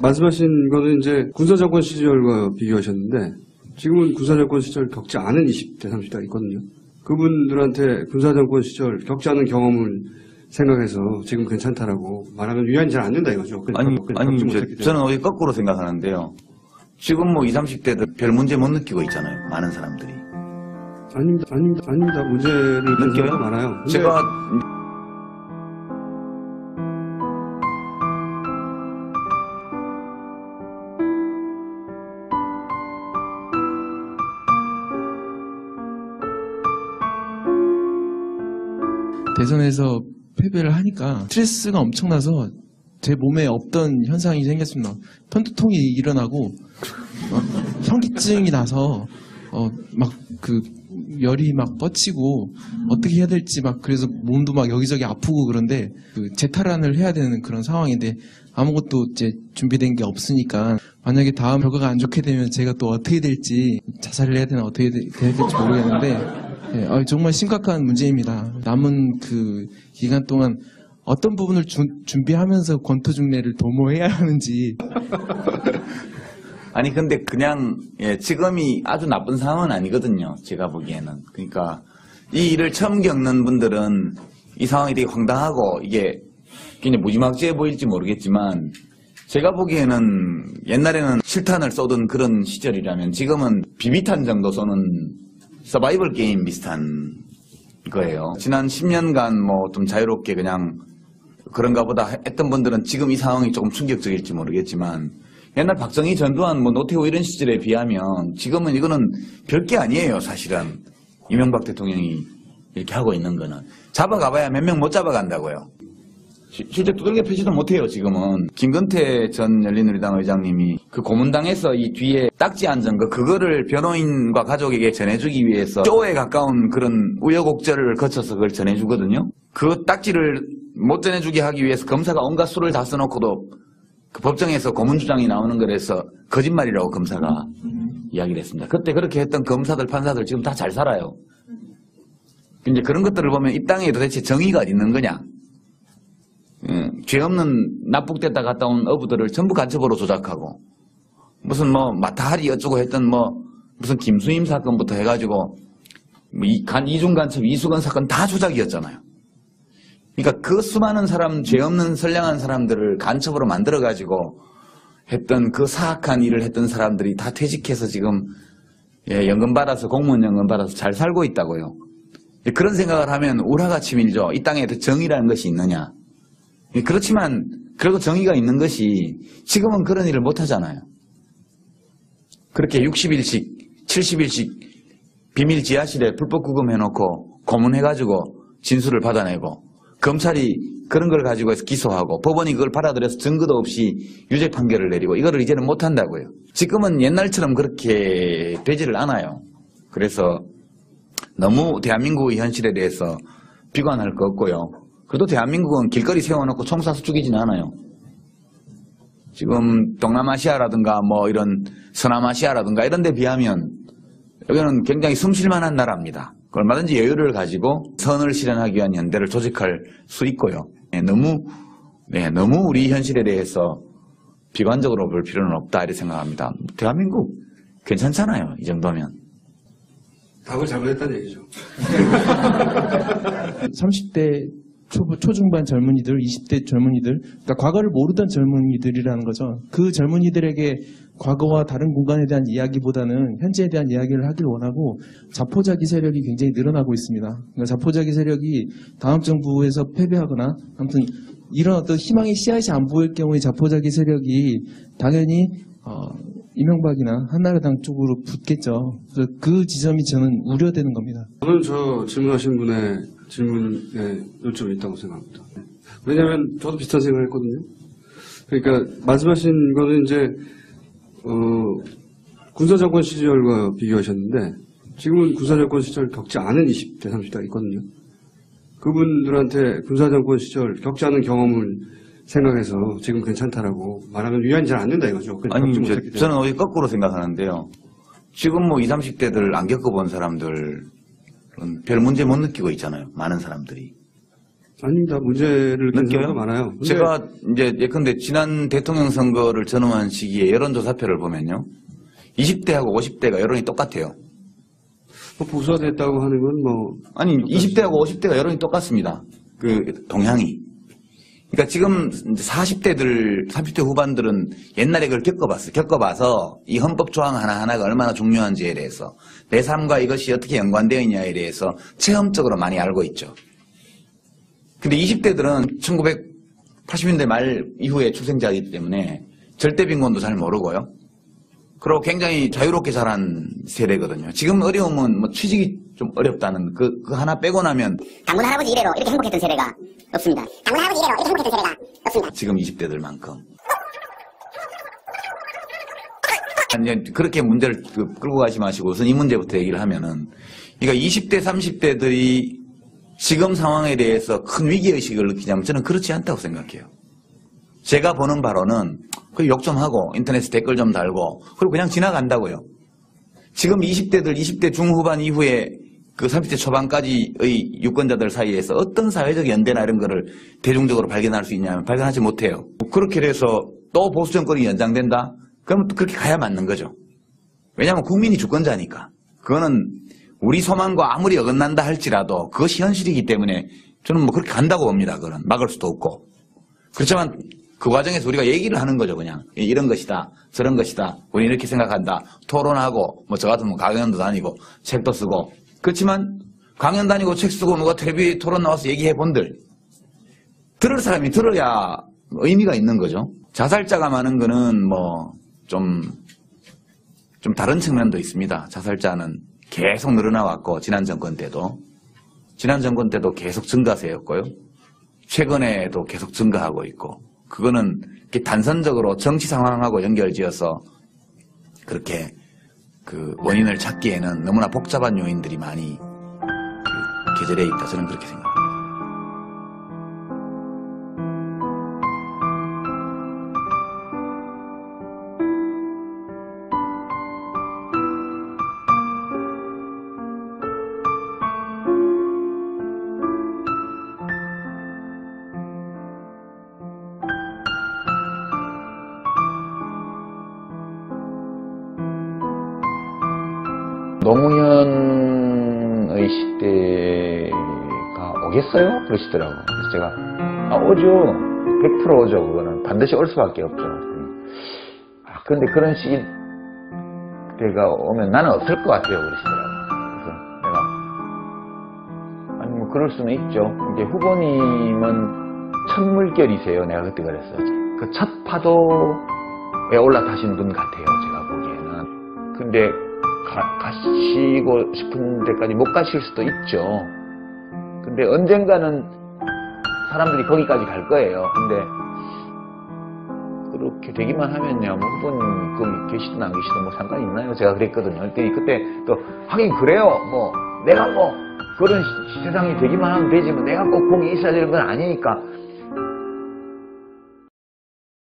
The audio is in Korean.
말씀하신 거는 이제 군사정권 시절과 비교하셨는데 지금은 군사정권 시절 겪지 않은 20대, 30대가 있거든요. 그분들한테 군사정권 시절 겪지 않은 경험을 생각해서 지금 괜찮다라고 말하면 위안이 잘 안 된다 이거죠. 아니, 저는 오히려 거꾸로 생각하는데요. 지금 뭐 20, 30대들 별 문제 못 느끼고 있잖아요. 많은 사람들이. 아닙니다. 문제를 느껴요? 많아요. 제가 대선에서 패배를 하니까 스트레스가 엄청나서 제 몸에 없던 현상이 생겼습니다. 편두통이 일어나고 현기증이 나서 막 그 열이 막 뻗치고 어떻게 해야 될지 막 그래서 몸도 막 여기저기 아프고 그런데 그 재탈환을 해야 되는 그런 상황인데 아무것도 이제 준비된 게 없으니까 만약에 다음 결과가 안 좋게 되면 제가 또 어떻게 될지 자살을 해야 되나 어떻게 돼야 될지 모르겠는데 네, 정말 심각한 문제입니다. 남은 그 기간 동안 어떤 부분을 준비하면서 권투중례를 도모해야 하는지. 아니 근데 그냥 지금이 아주 나쁜 상황은 아니거든요. 제가 보기에는. 그러니까 이 일을 처음 겪는 분들은 이 상황이 되게 황당하고 이게 굉장히 무지막지해 보일지 모르겠지만 제가 보기에는 옛날에는 실탄을 쏘던 그런 시절이라면 지금은 비비탄 정도 쏘는 서바이벌 게임 비슷한 거예요. 지난 10년간 뭐 좀 자유롭게 그냥 그런가 보다 했던 분들은 지금 이 상황이 조금 충격적일지 모르겠지만 옛날 박정희, 전두환, 뭐 노태우 이런 시절에 비하면 지금은 이거는 별게 아니에요. 사실은 이명박 대통령이 이렇게 하고 있는 거는 잡아가봐야 몇 명 못 잡아간다고요. 실제 두들겨 패지도 못해요. 지금은 김건태 전 열린우리당 의장님이 그 고문당에서 이 뒤에 딱지 앉은 그거를 변호인과 가족에게 전해주기 위해서 쪼에 가까운 그런 우여곡절을 거쳐서 그걸 전해주거든요. 그 딱지를 못 전해주게 하기 위해서 검사가 온갖 수를 다 써놓고도 그 법정에서 고문주장이 나오는 거라서 거짓말이라고 검사가 이야기를 했습니다. 그때 그렇게 했던 검사들, 판사들 지금 다 잘 살아요. 이제 그런 것들을 보면 이 땅에 도대체 정의가 어디 있는 거냐. 죄 없는 납북됐다 갔다 온 어부들을 전부 간첩으로 조작하고 무슨 뭐 마타하리 어쩌고 했던 뭐 무슨 김수임 사건부터 해가지고 뭐 이중 간첩, 이수건 사건 다 조작이었잖아요. 그러니까 그 수많은 사람, 죄 없는 선량한 사람들을 간첩으로 만들어가지고 했던 그 사악한 일을 했던 사람들이 다 퇴직해서 지금 연금 받아서 공무원 연금 받아서 잘 살고 있다고요. 그런 생각을 하면 우라가 치밀죠. 이 땅에 정의라는 것이 있느냐. 그렇지만 그래도 정의가 있는 것이 지금은 그런 일을 못 하잖아요. 그렇게 60일씩 70일씩 비밀 지하실에 불법 구금해놓고 고문해가지고 진술을 받아내고 검찰이 그런 걸 가지고 해서 기소하고 법원이 그걸 받아들여서 증거도 없이 유죄 판결을 내리고 이거를 이제는 못 한다고요. 지금은 옛날처럼 그렇게 되지를 않아요. 그래서 너무 대한민국의 현실에 대해서 비관할 거 없고요. 그래도 대한민국은 길거리 세워놓고 총 쏴서 죽이지는 않아요. 지금 동남아시아라든가 뭐 이런 서남아시아라든가 이런 데 비하면 여기는 굉장히 숨쉴만한 나라입니다. 얼마든지 여유를 가지고 선을 실현하기 위한 연대를 조직할 수 있고요. 너무 우리 현실에 대해서 비관적으로 볼 필요는 없다 이렇게 생각합니다. 대한민국 괜찮잖아요. 이 정도면. 답을 잘못했다는 얘기죠. 30대 초중반 젊은이들, 20대 젊은이들, 그러니까 과거를 모르던 젊은이들이라는 거죠. 그 젊은이들에게 과거와 다른 공간에 대한 이야기보다는 현재에 대한 이야기를 하길 원하고 자포자기 세력이 굉장히 늘어나고 있습니다. 그러니까 자포자기 세력이 다음 정부에서 패배하거나 아무튼 이런 어떤 희망의 씨앗이 안 보일 경우에 자포자기 세력이 당연히 이명박이나 한나라당 쪽으로 붙겠죠. 그래서 그 지점이 저는 우려되는 겁니다. 저는 저 질문하신 분의 질문에 요점이 있다고 생각합니다. 왜냐하면 저도 비슷한 생각을 했거든요. 그러니까 말씀하신 거는 이제 군사정권 시절과 비교하셨는데 지금은 군사정권 시절 겪지 않은 20대, 30대가 있거든요. 그분들한테 군사정권 시절 겪지 않은 경험을 생각해서 지금 괜찮다라고 말하면 위안이 잘 안 된다 이거죠. 아니, 저는 오히려 거꾸로 생각하는데요. 지금 뭐 20, 30대들 안 겪어본 사람들은 별 문제 못 느끼고 있잖아요. 많은 사람들이. 아닙니다. 문제를 느끼는 느껴요? 사람도 많아요. 근데 제가 이제 예컨대 지난 대통령 선거를 전후한 시기에 여론조사표를 보면요. 20대하고 50대가 여론이 똑같아요. 뭐 보수화됐다고 하는 건 뭐 아니, 20대하고 50대가 여론이 똑같습니다. 그 동향이. 그러니까 지금 40대들, 30대 후반들은 옛날에 그걸 겪어봐서 이 헌법 조항 하나하나가 얼마나 중요한지에 대해서 내 삶과 이것이 어떻게 연관되어 있냐에 대해서 체험적으로 많이 알고 있죠. 근데 20대들은 1980년대 말 이후에 출생자이기 때문에 절대 빈곤도 잘 모르고요. 그리고 굉장히 자유롭게 자란 세대거든요. 지금 어려움은 뭐 취직이 좀 어렵다는 그 하나 빼고 나면 당군 할아버지 이래로 이렇게 행복했던 세대가 없습니다. 당군 할아버지 이래로 이렇게 행복했던 세대가 없습니다. 지금 20대들만큼. 이제 그렇게 문제를 끌고 가지 마시고 우선 이 문제부터 얘기를 하면은, 그러니까 20대, 30대들이 지금 상황에 대해서 큰 위기의식을 느끼냐면 저는 그렇지 않다고 생각해요. 제가 보는 바로는 그 욕 좀 하고 인터넷에 댓글 좀 달고 그리고 그냥 지나간다고요. 지금 20대들, 20대 중후반 이후에 그 30대 초반까지의 유권자들 사이에서 어떤 사회적 연대나 이런 거를 대중적으로 발견할 수 있냐면 발견하지 못해요. 그렇게 돼서 또 보수 정권이 연장된다? 그러면 또 그렇게 가야 맞는 거죠. 왜냐하면 국민이 주권자니까. 그거는 우리 소망과 아무리 어긋난다 할지라도 그것이 현실이기 때문에 저는 뭐 그렇게 간다고 봅니다. 그건 막을 수도 없고. 그렇지만 그 과정에서 우리가 얘기를 하는 거죠. 그냥 이런 것이다, 저런 것이다, 우리 이렇게 생각한다, 토론하고 뭐 저 같으면 강연도 다니고 책도 쓰고. 그렇지만 강연 다니고 책 쓰고 누가 텔레비 토론 나와서 얘기해 본들 들을 사람이 들어야 의미가 있는 거죠. 자살자가 많은 거는 뭐 좀 다른 측면도 있습니다. 자살자는 계속 늘어나왔고 지난 정권 때도 계속 증가세였고요. 최근에도 계속 증가하고 있고, 그거는 이렇게 단선적으로 정치 상황하고 연결지어서 그렇게 그 원인을 찾기에는 너무나 복잡한 요인들이 많이 계절해 있다. 저는 그렇게 생각합니다. 노무현의 시대가 오겠어요? 그러시더라고요. 그래서 제가 오죠. 100% 오죠. 그거는 반드시 올 수밖에 없죠. 그런데 그런 시대가 오면 나는 없을 것 같아요. 그러시더라고요. 그래서 내가 아니 뭐 그럴 수는 있죠. 이제 후보님은 첫 물결이세요. 내가 그때 그랬어요. 그 첫 파도에 올라타신 분 같아요. 제가 보기에는. 근데 가시고 싶은 데까지 못 가실 수도 있죠. 근데 언젠가는 사람들이 거기까지 갈 거예요. 근데 그렇게 되기만 하면요, 뭐 후보님 거기 계시든 안 계시든 뭐 상관이 있나요? 제가 그랬거든요. 그때 또 하긴 그래요. 뭐 내가 뭐 그런 세상이 되기만 하면 되지 뭐 내가 꼭 거기 있어야 되는 건 아니니까